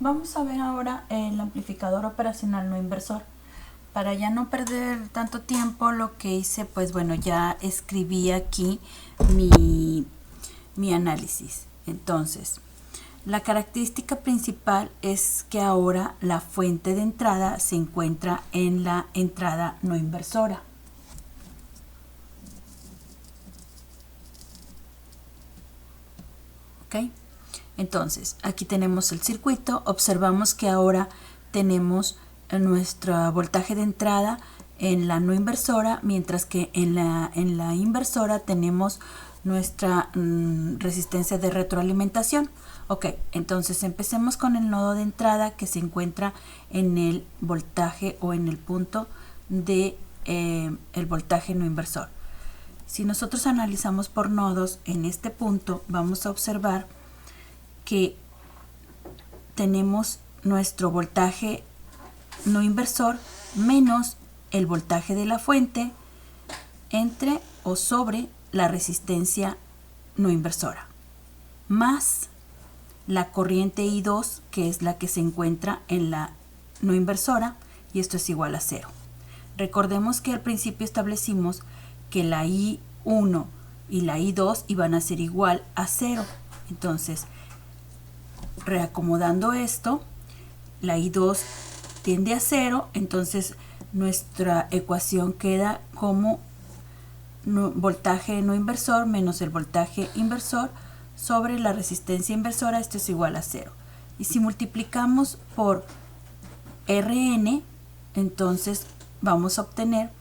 Vamos a ver ahora el amplificador operacional no inversor. Para ya no perder tanto tiempo, lo que hice, pues bueno, ya escribí aquí mi análisis. Entonces, la característica principal es que ahora la fuente de entrada se encuentra en la entrada no inversora. ¿Ok? Entonces, aquí tenemos el circuito. Observamos que ahora tenemos nuestro voltaje de entrada en la no inversora, mientras que en la inversora tenemos nuestra resistencia de retroalimentación. Ok, entonces empecemos con el nodo de entrada que se encuentra en el voltaje o en el punto de el voltaje no inversor. Si nosotros analizamos por nodos en este punto, vamos a observar que tenemos nuestro voltaje no inversor menos el voltaje de la fuente entre o sobre la resistencia no inversora, más la corriente I2, que es la que se encuentra en la no inversora, y esto es igual a 0. Recordemos que al principio establecimos que la I1 y la I2 iban a ser igual a 0. Entonces, reacomodando esto, la I2 tiende a 0, entonces nuestra ecuación queda como voltaje no inversor menos el voltaje inversor sobre la resistencia inversora, esto es igual a 0. Y si multiplicamos por Rn, entonces vamos a obtener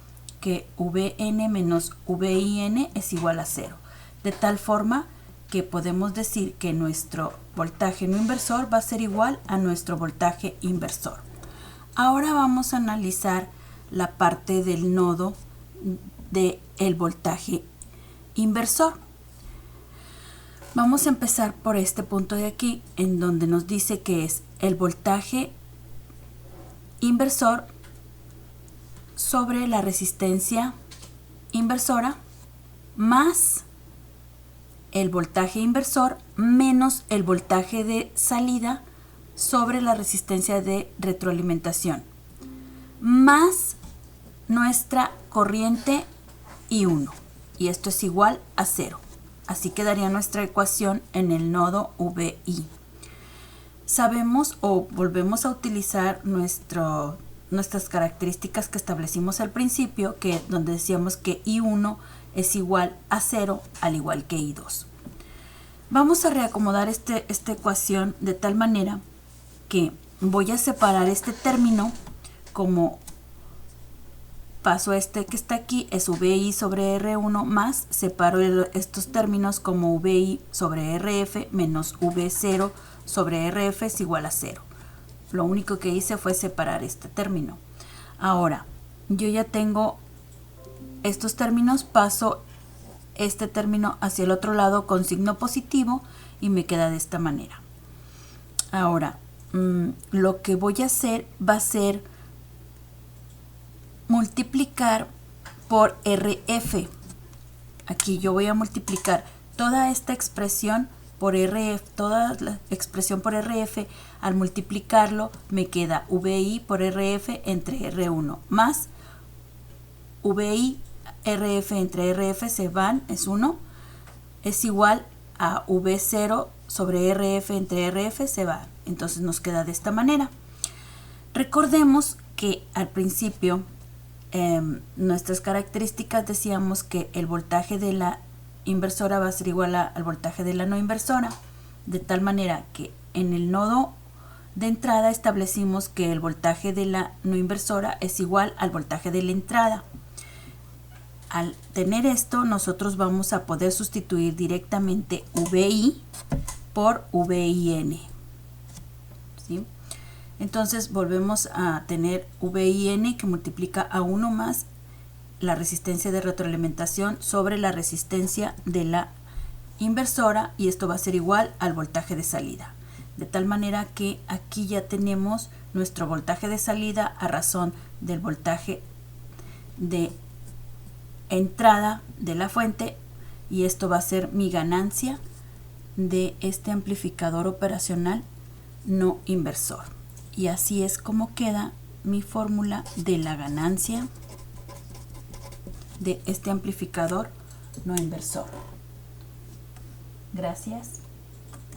que Vn menos Vin es igual a 0. De tal forma que podemos decir que nuestro voltaje no inversor va a ser igual a nuestro voltaje inversor. Ahora vamos a analizar la parte del nodo del voltaje inversor. Vamos a empezar por este punto de aquí, en donde nos dice que es el voltaje inversor sobre la resistencia inversora más el voltaje inversor menos el voltaje de salida sobre la resistencia de retroalimentación más nuestra corriente I1, y esto es igual a 0. Así quedaría nuestra ecuación en el nodo VI. Sabemos o volvemos a utilizar nuestras características que establecimos al principio, que donde decíamos que I1 es igual a 0 al igual que I2. Vamos a reacomodar esta ecuación de tal manera que voy a separar este término como paso este que está aquí, es VI sobre R1 más, separo estos términos como VI sobre RF menos V0 sobre RF es igual a 0. Lo único que hice fue separar este término. Ahora, yo ya tengo estos términos, paso este término hacia el otro lado con signo positivo y me queda de esta manera. Ahora, lo que voy a hacer va a ser multiplicar por RF. Aquí yo voy a multiplicar toda esta expresión por RF, toda la expresión por RF. Al multiplicarlo me queda VI por RF entre R1 más VI RF entre RF se van, es 1, es igual a V0 sobre RF entre RF se va. Entonces nos queda de esta manera. Recordemos que al principio nuestras características decíamos que el voltaje de la inversora va a ser igual al voltaje de la no inversora, de tal manera que en el nodo de entrada establecimos que el voltaje de la no inversora es igual al voltaje de la entrada. Al tener esto, nosotros vamos a poder sustituir directamente VI por VIN, ¿sí? Entonces volvemos a tener VIN que multiplica a 1 más la resistencia de retroalimentación sobre la resistencia de la inversora, y esto va a ser igual al voltaje de salida. De tal manera que aquí ya tenemos nuestro voltaje de salida a razón del voltaje de entrada de la fuente, y esto va a ser mi ganancia de este amplificador operacional no inversor. Y así es como queda mi fórmula de la ganancia de este amplificador no inversor. Gracias.